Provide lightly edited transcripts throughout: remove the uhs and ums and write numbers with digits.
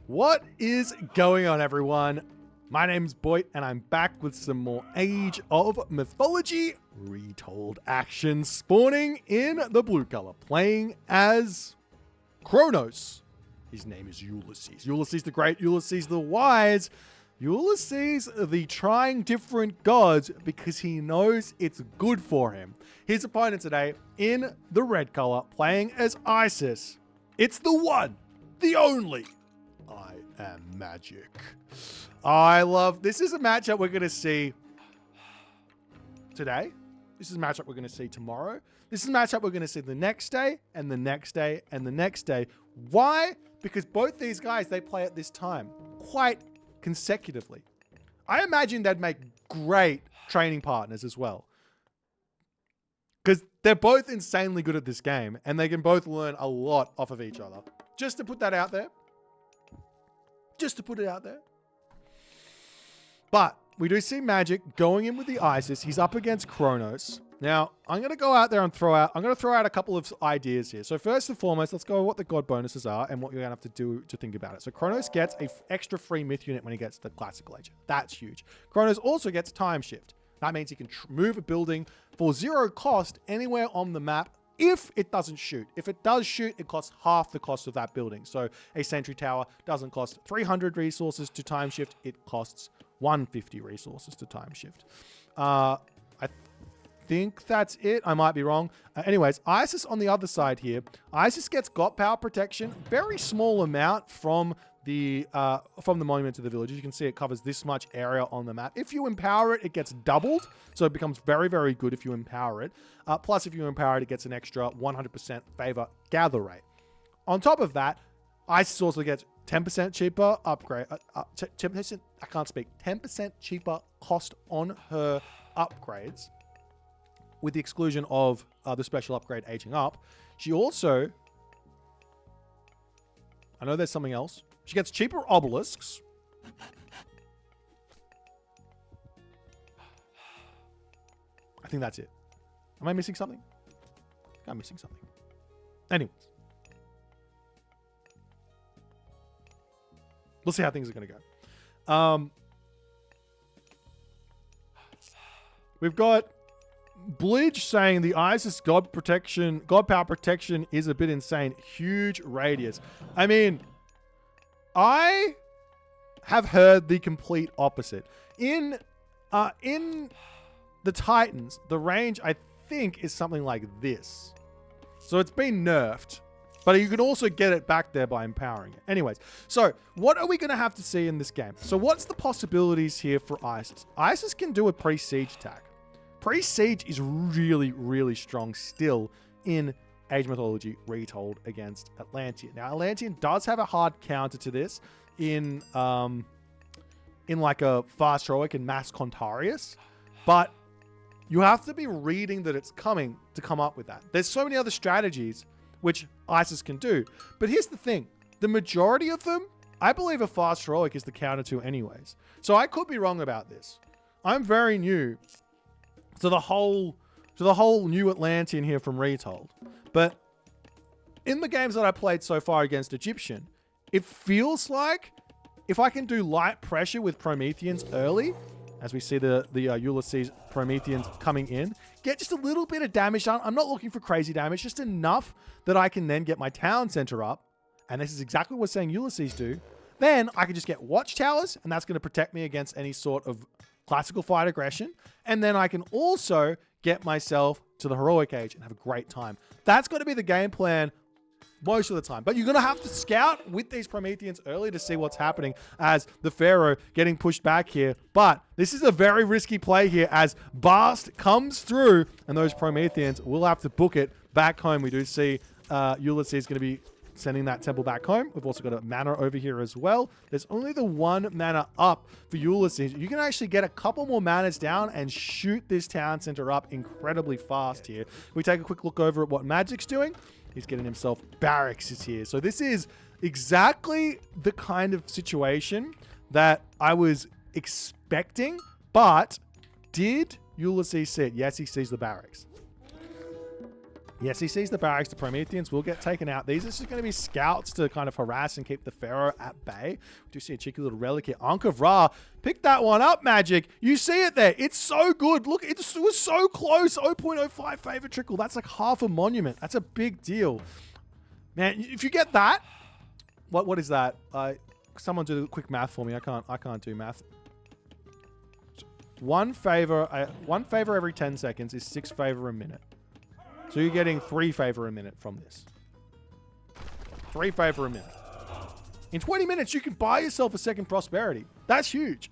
What is going on, everyone? My name's Boit, and I'm back with some more Age of Mythology Retold action, spawning in the blue color, playing as Kronos. His name is Ulysses. Ulysses the Great, Ulysses the Wise, Ulysses the trying different gods because he knows it's good for him. His opponent today in the red color, playing as Isis. It's the one, the only. I am magic. I love, this is a matchup we're going to see today. This is a matchup we're going to see tomorrow. This is a matchup we're going to see the next day and the next day and the next day. Why? Because both these guys, they play at this time quite consecutively. I imagine they'd make great training partners as well. Because they're both insanely good at this game and they can both learn a lot off of each other. Just to put that out there. Just to put it out there. But we do see Magic going in with the Isis. He's up against Kronos. Now, I'm going to go out there and throw out a couple of ideas here. So first and foremost, let's go with what the god bonuses are and what you're going to have to do to think about it. So Kronos gets an extra free myth unit when he gets the classical age. That's huge. Kronos also gets time shift. That means he can move a building for 0 cost anywhere on the map if it doesn't shoot. If it does shoot, it costs half the cost of that building. So a sentry tower doesn't cost 300 resources to time shift. It costs 150 resources to time shift. I think that's it. I might be wrong. Anyways, Isis on the other side here. Isis gets god power protection. Very small amount from the monument to the village. As you can see, it covers this much area on the map. If you empower it, it gets doubled. So it becomes very, very good if you empower it. Plus, if you empower it, it gets an extra 100% favor gather rate. On top of that, Isis also gets 10% cheaper upgrade. 10%, I can't speak. 10% cheaper cost on her upgrades, with the exclusion of the special upgrade aging up. She also, I know there's something else. She gets cheaper obelisks. I think that's it. Am I missing something? I'm missing something. Anyways. We'll see how things are going to go. We've got Bleach saying the Isis god power protection is a bit insane. Huge radius. I mean, I have heard the complete opposite. In the Titans, the range I think is something like this. So it's been nerfed, but you can also get it back there by empowering it. Anyways, so what are we going to have to see in this game? So what's the possibilities here for Isis? Isis can do a pre-siege attack. Pre-siege is really, really strong still in Age of Mythology Retold against Atlantean. Now, Atlantean does have a hard counter to this in like a Fast Heroic and Mass Contarius, but you have to be reading that it's coming to come up with that. There's so many other strategies which Isis can do, but here's the thing. The majority of them, I believe a Fast Heroic is the counter to anyways. So I could be wrong about this. I'm very new to the whole new Atlantean here from Retold. But in the games that I played so far against Egyptian, it feels like if I can do light pressure with Prometheans early, as we see the Ulysses Prometheans coming in, get just a little bit of damage done. I'm not looking for crazy damage, just enough that I can then get my town center up. And this is exactly what we're saying Ulysses do. Then I can just get watchtowers, and that's going to protect me against any sort of classical fight aggression. And then I can also get myself to the heroic age and have a great time. That's going to be the game plan most of the time. But you're going to have to scout with these Prometheans early to see what's happening as the Pharaoh getting pushed back here. But this is a very risky play here as Bast comes through and those Prometheans will have to book it back home. We do see Ulysses going to be sending that temple back home. We've also got a mana over here as well. There's only the 1 mana up for Ulysses. You can actually get a couple more manas down and shoot this town center up incredibly fast here. We take a quick look over at what Magic's doing. He's getting himself barracks here. So this is exactly the kind of situation that I was expecting, but did Ulysses see it? Yes, he sees the barracks. Yes, he sees the barracks. The Prometheans will get taken out. These are just going to be scouts to kind of harass and keep the Pharaoh at bay. We do see a cheeky little relic here. Ankh of Ra. Pick that one up, Magic. You see it there. It's so good. Look, it was so close. 0.05 favor trickle. That's like half a monument. That's a big deal. Man, if you get that, what is that? Someone do quick math for me. I can't do math. One favor every 10 seconds is 6 favor a minute. So you're getting 3 favor a minute from this. 3 favor a minute. In 20 minutes, you can buy yourself a second prosperity. That's huge.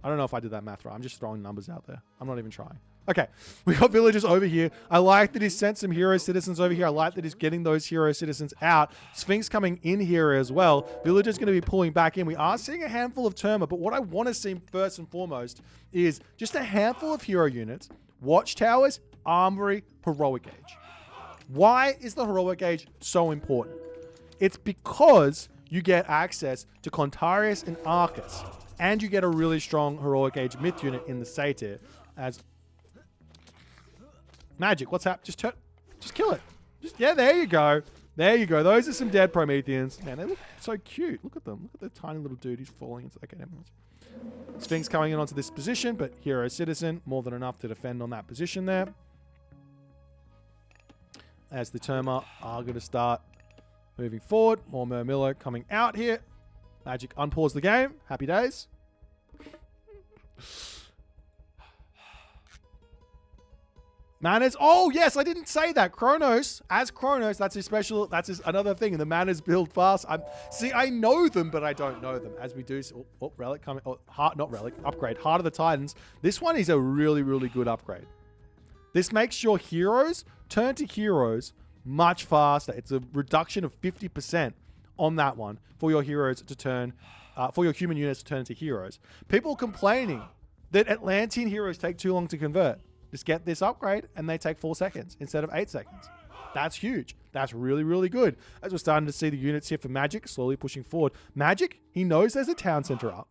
I don't know if I did that math right. I'm just throwing numbers out there. I'm not even trying. Okay, we got villagers over here. I like that he's sent some hero citizens over here. I like that he's getting those hero citizens out. Sphinx coming in here as well. Villagers going to be pulling back in. We are seeing a handful of Terma, but what I want to see first and foremost is just a handful of hero units. Watchtowers, Armory, Heroic Age. Why is the Heroic Age so important? It's because you get access to Contarius and Arcus, and you get a really strong Heroic Age myth unit in the Satyr as Magic. What's happening? Just kill it. Yeah, there you go. There you go. Those are some dead Prometheans. Man, they look so cute. Look at them. Look at the tiny little dude. He's falling into... Okay, Sphinx coming in onto this position, but Hero Citizen, more than enough to defend on that position there. As the Terma are going to start moving forward. More Murmillo coming out here. Magic unpause the game. Happy days. Manners. Oh, yes, I didn't say that. Kronos, as Kronos, that's his special, that's his another thing. And the Manners build fast. I know them, but I don't know them. As we do, Relic coming, not Relic, upgrade. Heart of the Titans. This one is a really, really good upgrade. This makes your heroes turn to heroes much faster. It's a reduction of 50% on that one for your heroes to turn, for your human units to turn into heroes. People complaining that Atlantean heroes take too long to convert. Just get this upgrade and they take 4 seconds instead of 8 seconds. That's huge. That's really, really good. As we're starting to see the units here for Magic slowly pushing forward. Magic, he knows there's a town center up.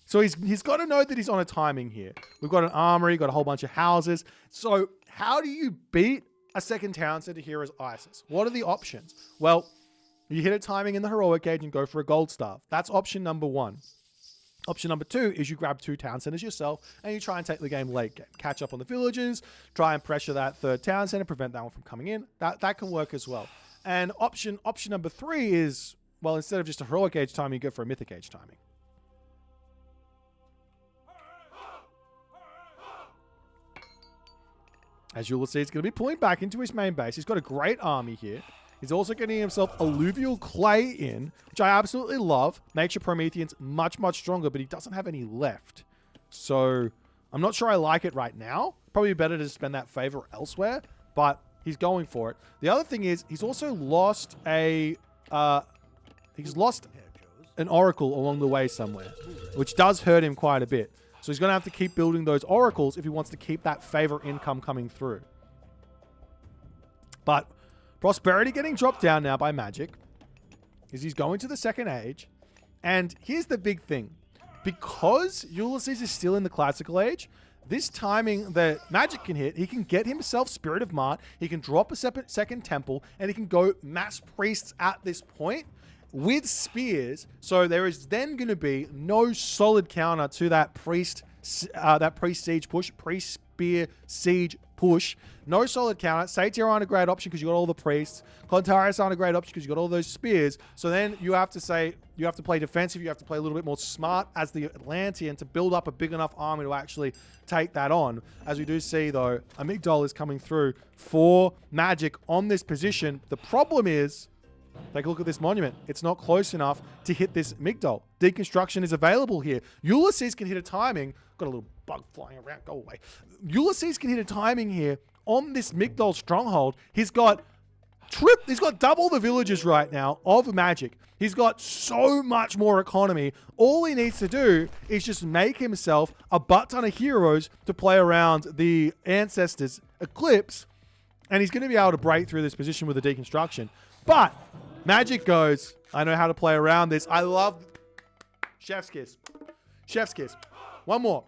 So he's got to know that he's on a timing here. We've got an armory, got a whole bunch of houses. So how do you beat a second town center here as Isis? What are the options? Well, you hit a timing in the Heroic Age and go for a gold staff. That's option number 1. Option number 2 is you grab 2 town centers yourself and you try and take the game late game. Catch up on the villagers, try and pressure that 3rd town center, prevent that one from coming in. That can work as well. And option number 3 is, well, instead of just a Heroic Age timing, you go for a Mythic Age timing. As Ulysses is going to be pulling back into his main base. He's got a great army here. He's also getting himself alluvial clay in, which I absolutely love. Makes your Prometheans much, much stronger, but he doesn't have any left. So I'm not sure I like it right now. Probably better to spend that favor elsewhere, but he's going for it. The other thing is he's also lost an oracle along the way somewhere, which does hurt him quite a bit. So he's going to have to keep building those oracles if he wants to keep that favor income coming through. But prosperity getting dropped down now by Magic is he's going to the 2nd age. And here's the big thing. Because Ulysses is still in the classical age, this timing that Magic can hit, he can get himself Spirit of Mart, he can drop a second temple, and he can go mass priests at this point with spears. So there is then going to be no solid counter to that priest siege push, priest spear siege push. No solid counter. Satyr aren't a great option because you got all the priests. Contarius aren't a great option because you got all those spears. So then you have to play defensive. You have to play a little bit more smart as the Atlantean to build up a big enough army to actually take that on. As we do see though, Amygdala is coming through for Magic on this position. The problem is, take a look at this monument. It's not close enough to hit this Migdol. Deconstruction is available here. Ulysses can hit a timing. Got a little bug flying around. Go away. Ulysses can hit a timing here on this Migdol stronghold. He's got double the villages right now of Magic. He's got so much more economy. All he needs to do is just make himself a butt ton of heroes to play around the Ancestors Eclipse, and he's going to be able to break through this position with a deconstruction. But Magic goes, I know how to play around this. I love Chef's Kiss. Chef's Kiss. One more.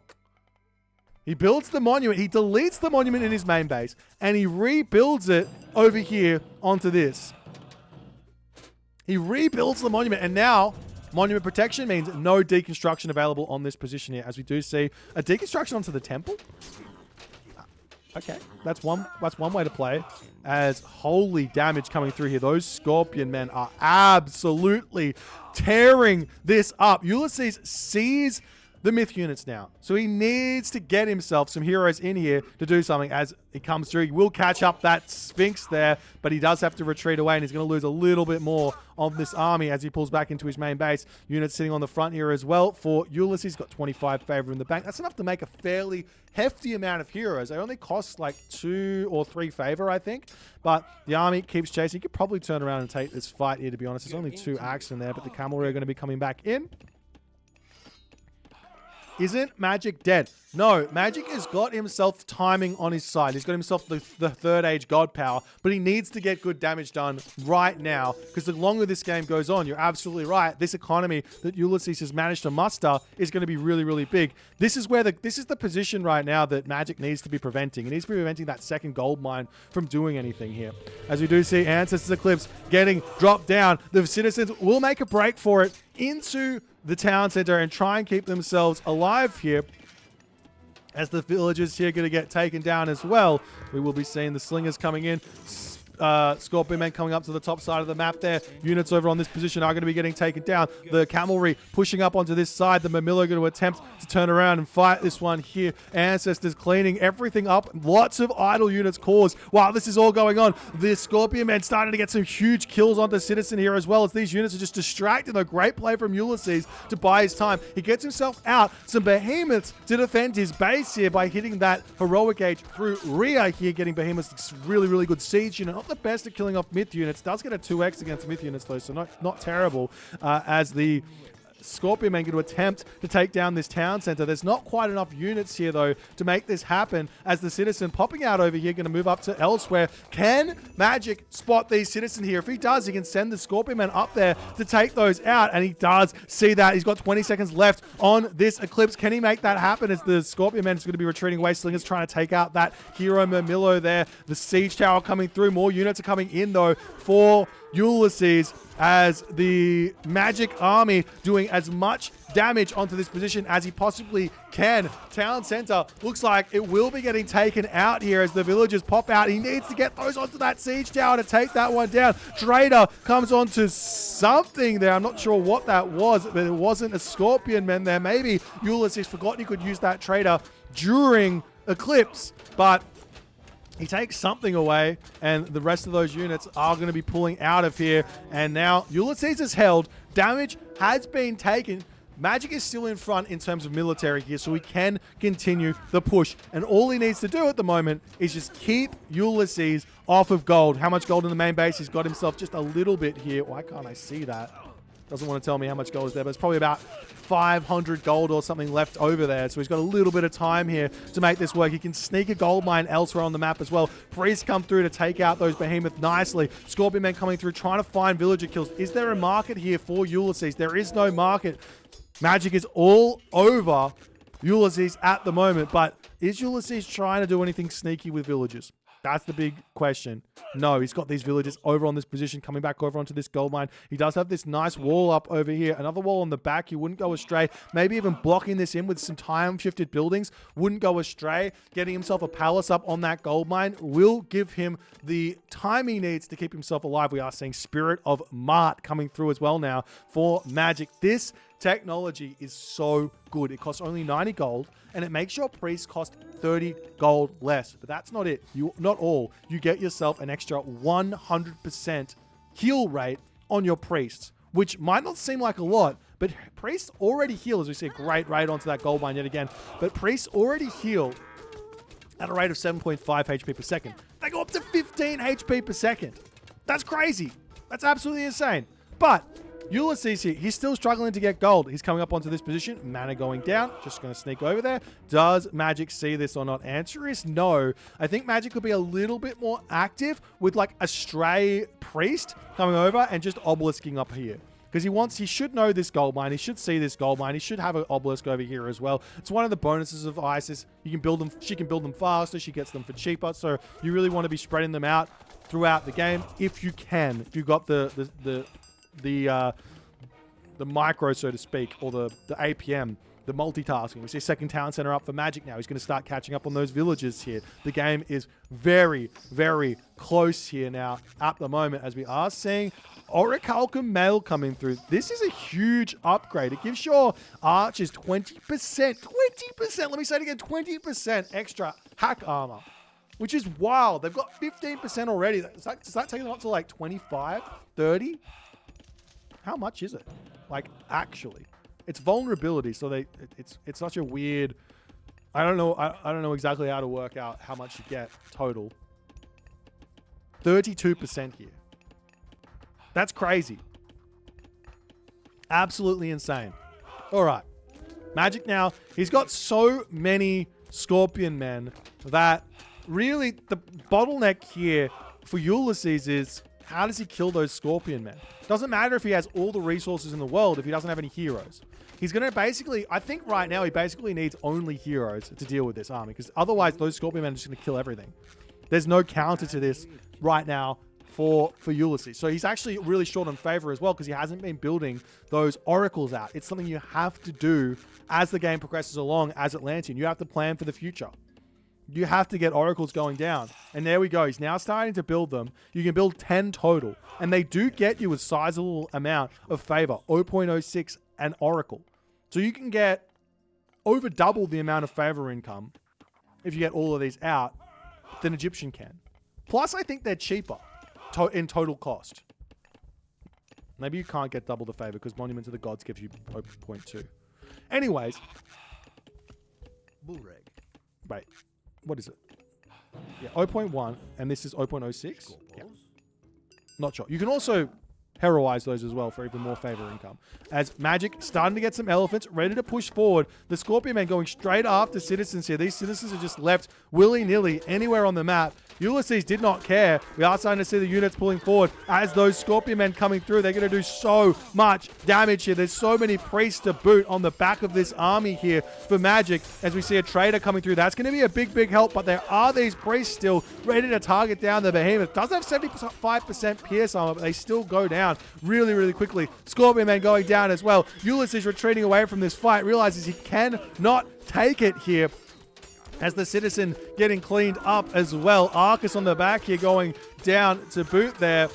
He builds the monument. He deletes the monument in his main base, and he rebuilds it over here onto this. He rebuilds the monument, and now monument protection means no deconstruction available on this position here, as we do see a deconstruction onto the temple. Okay, that's one way to play. As holy damage coming through here. Those Scorpion men are absolutely tearing this up. Ulysses sees the myth units now, so he needs to get himself some heroes in here to do something. As he comes through, he will catch up that Sphinx there, but he does have to retreat away, and he's going to lose a little bit more of this army as he pulls back into his main base. Units sitting on the front here as well for Ulysses. Got 25 favor in the bank. That's enough to make a fairly hefty amount of heroes. They only cost like 2 or 3 favor, I think, but the army keeps chasing. He could probably turn around and take this fight here, to be honest. There's only 2 axes in there, but the cavalry are going to be coming back in. Isn't Magic dead? No, Magic has got himself timing on his side. He's got himself the third age god power, but he needs to get good damage done right now, because the longer this game goes on, you're absolutely right, this economy that Ulysses has managed to muster is going to be really, really big. This is where this is the position right now that Magic needs to be preventing. He needs to be preventing that second gold mine from doing anything here. As we do see Ancestors Eclipse getting dropped down, the citizens will make a break for it into the town center and try and keep themselves alive here, as the villagers here are going to get taken down as well. We will be seeing the slingers coming in. Scorpion men coming up to the top side of the map there. Units over on this position are going to be getting taken down. The cavalry pushing up onto this side. The Mamilla are going to attempt to turn around and fight this one here. Ancestors cleaning everything up. Lots of idle units caused while this is all going on. The Scorpion men starting to get some huge kills onto Citizen here as well, as these units are just distracted. A great play from Ulysses to buy his time. He gets himself out some behemoths to defend his base here by hitting that heroic age through Rhea here, getting behemoths. Really, really good siege unit. Not the best at killing off myth units. Does get a 2x against myth units though, so not terrible. As the Scorpion men going to attempt to take down this town center. There's not quite enough units here though to make this happen, as the citizen popping out over here going to move up to elsewhere. Can Magic spot these citizens here? If he does, he can send the Scorpion men up there to take those out, and he does see that. He's got 20 seconds left on this Eclipse. Can he make that happen, as the Scorpion men is going to be retreating away? Slingers trying to take out that Hero Mermillo there. The siege tower coming through. More units are coming in though for Ulysses, as the Magic army doing as much damage onto this position as he possibly can. Town center looks like it will be getting taken out here as the villagers pop out. He needs to get those onto that siege tower to take that one down. Trader comes onto something there. I'm not sure what that was, but it wasn't a Scorpion man there. Maybe Ulysses forgot he could use that trader during Eclipse, but he takes something away, and the rest of those units are going to be pulling out of here. And now Ulysses is held. Damage has been taken. Magic is still in front in terms of military here, so he can continue the push. And all he needs to do at the moment is just keep Ulysses off of gold. How much gold in the main base? He's got himself just a little bit here. Why can't I see that? Doesn't want to tell me how much gold is there, but it's probably about 500 gold or something left over there. So he's got a little bit of time here to make this work. He can sneak a gold mine elsewhere on the map as well. Priests come through to take out those behemoth nicely. Scorpion men coming through, trying to find villager kills. Is there a market here for Ulysses? There is no market. Magic is all over Ulysses at the moment, but is Ulysses trying to do anything sneaky with villagers? That's the big question. No, he's got these villagers over on this position, coming back over onto this gold mine. He does have this nice wall up over here. Another wall on the back. He wouldn't go astray. Maybe even blocking this in with some time-shifted buildings wouldn't go astray. Getting himself a palace up on that gold mine will give him the time he needs to keep himself alive. We are seeing Spirit of Mart coming through as well now for Magic. This technology is so good. It costs only 90 gold, and it makes your priest cost 30 gold less. But that's not it. Not all. You get yourself an extra 100% heal rate on your priests, which might not seem like a lot, but priests already heal, as we see a great raid onto that gold mine yet again. But priests already heal at a rate of 7.5 HP per second. They go up to 15 HP per second. That's crazy. That's absolutely insane. But Ulysses here, he's still struggling to get gold. He's coming up onto this position. Mana going down. Just going to sneak over there. Does Magic see this or not? Answer is no. I think Magic could be a little bit more active with like a stray priest coming over and just obelisking up here. because he should know this gold mine. He should see this gold mine. He should have an obelisk over here as well. It's one of the bonuses of Isis. You can build them. She can build them faster. She gets them for cheaper. So you really want to be spreading them out throughout the game if you can. If you've got the micro, so to speak, or the APM. The multitasking. We see second town center up for Magic now. He's going to start catching up on those villages here. The game is very, very close here now at the moment, as we are seeing Orichalcum Mail coming through. This is a huge upgrade. It gives your archers 20%. 20%. Let me say it again. 20% extra hack armor, which is wild. They've got 15% already. Does that take them up to like 25, 30? How much is it? Like, actually. It's vulnerability, so it's such a weird. I don't know exactly how to work out how much you get total. 32% here. That's crazy. Absolutely insane. All right, Magic now. He's got so many Scorpion Men that really the bottleneck here for Ulysses is how does he kill those Scorpion Men? Doesn't matter if he has all the resources in the world if he doesn't have any heroes. He's going to basically, I think right now he basically needs only heroes to deal with this army because otherwise those Scorpion Men are just going to kill everything. There's no counter to this right now for Ulysses. So he's actually really short on favor as well because he hasn't been building those oracles out. It's something you have to do as the game progresses along as Atlantean. You have to plan for the future. You have to get oracles going down. And there we go. He's now starting to build them. You can build 10 total. And they do get you a sizable amount of favor. 0.06 an oracle. So you can get over double the amount of favor income if you get all of these out than Egyptian can. Plus, I think they're cheaper in total cost. Maybe you can't get double the favor because Monument to the Gods gives you 0.2. Anyways. Bullreg. Wait. What is it? Yeah, 0.1, and this is 0.06. Yeah. Not sure. You can also heroize those as well for even more favor income. As Magic starting to get some elephants, ready to push forward. The Scorpion Men going straight after citizens here. These citizens are just left willy-nilly anywhere on the map. Ulysses did not care. We are starting to see the units pulling forward as those Scorpion Men coming through. They're going to do so much damage here. There's so many priests to boot on the back of this army here for Magic as we see a trader coming through. That's going to be a big, big help, but there are these priests still ready to target down the behemoth. Does have 75% pierce armor, but they still go down really, really quickly. Scorpion Men going down as well. Ulysses retreating away from this fight, realizes he cannot take it here. As the citizen getting cleaned up as well. Arcus on the back here going down to boot there.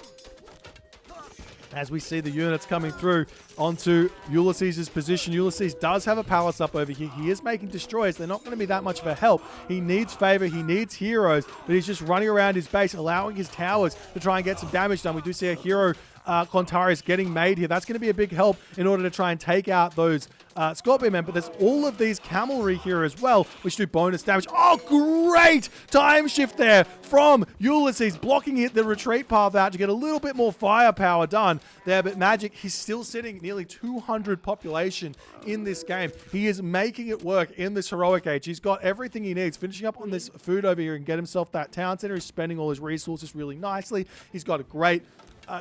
As we see the units coming through onto Ulysses' position. Ulysses does have a palace up over here. He is making destroyers. They're not going to be that much of a help. He needs favor. He needs heroes. But he's just running around his base, allowing his towers to try and get some damage done. We do see a hero Clontaris getting made here. That's going to be a big help in order to try and take out those Scorpion Men, but there's all of these cavalry here as well, which do bonus damage. Oh, great time shift there from Ulysses, blocking the retreat path out to get a little bit more firepower done there, but Magic, he's still sitting nearly 200 population in this game. He is making it work in this heroic age. He's got everything he needs, finishing up on this food over here and get himself that town center. He's spending all his resources really nicely. He's got a great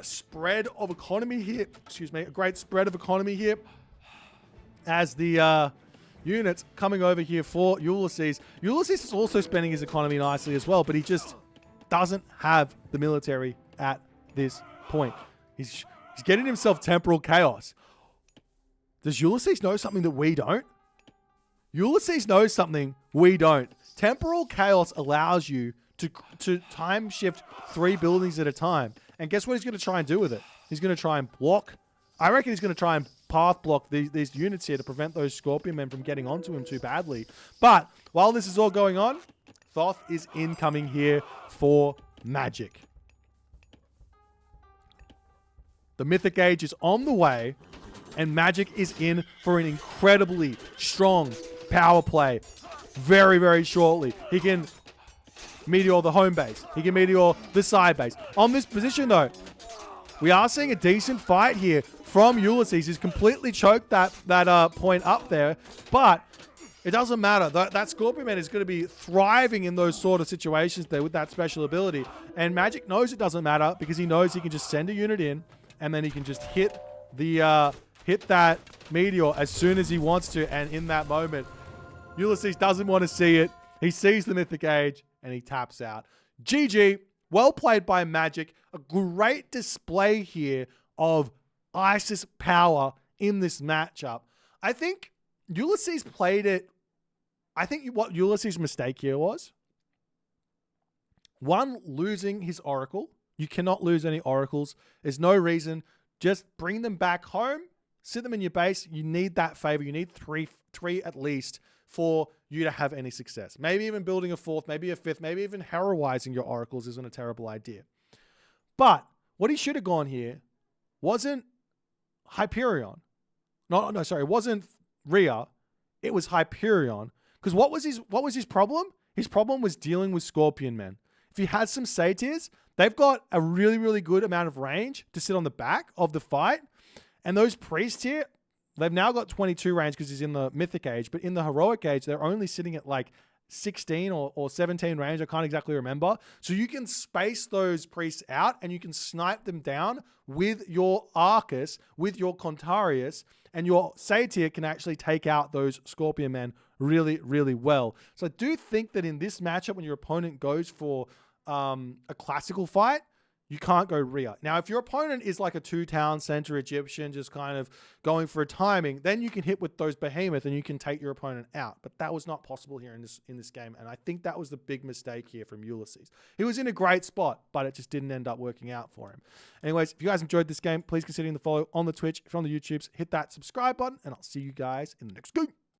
spread of economy here. Excuse me, a great spread of economy here as the units coming over here for Ulysses. Ulysses is also spending his economy nicely as well, but he just doesn't have the military at this point. He's getting himself temporal chaos. Does Ulysses know something that we don't? Ulysses knows something we don't. Temporal chaos allows you to time shift 3 buildings at a time. And guess what he's going to try and do with it? He's going to try and block. I reckon he's going to try and path block these units here to prevent those Scorpion Men from getting onto him too badly. But while this is all going on, Thoth is incoming here for Magic. The Mythic Age is on the way, and Magic is in for an incredibly strong power play very, very shortly. He can meteor the home base. He can meteor the side base. On this position, though, we are seeing a decent fight here from Ulysses. He's completely choked that point up there, but it doesn't matter. That Scorpion Man is going to be thriving in those sort of situations there with that special ability. And Magic knows it doesn't matter because he knows he can just send a unit in and then he can just hit hit that meteor as soon as he wants to. And in that moment, Ulysses doesn't want to see it. He sees the Mythic Age and he taps out. GG. Well played by Magic. A great display here of Isis power in this matchup. I think Ulysses played it. I think what Ulysses' mistake here was, one, losing his Oracle. You cannot lose any Oracles. There's no reason. Just bring them back home. Sit them in your base. You need that favor. You need three at least for you to have any success. Maybe even building a fourth, maybe a fifth, maybe even heroizing your Oracles isn't a terrible idea. But what he should have gone here wasn't Hyperion. No, sorry, it wasn't Rhea. It was Hyperion. Because what was his problem? His problem was dealing with Scorpion Men. If he had some satyrs, they've got a really, really good amount of range to sit on the back of the fight. And those priests here, they've now got 22 range because he's in the Mythic Age. But in the Heroic Age, they're only sitting at like 16 or 17 range. I can't exactly remember. So you can space those priests out and you can snipe them down with your Arcus, with your Contarius, and your Satyr can actually take out those Scorpion Men really, really well. So I do think that in this matchup, when your opponent goes for a classical fight, you can't go Rhea. Now, if your opponent is like a 2-town center Egyptian, just kind of going for a timing, then you can hit with those Behemoth and you can take your opponent out. But that was not possible here in this game. And I think that was the big mistake here from Ulysses. He was in a great spot, but it just didn't end up working out for him. Anyways, if you guys enjoyed this game, please consider the follow on the Twitch. If you're on the YouTubes, hit that subscribe button, and I'll see you guys in the next game.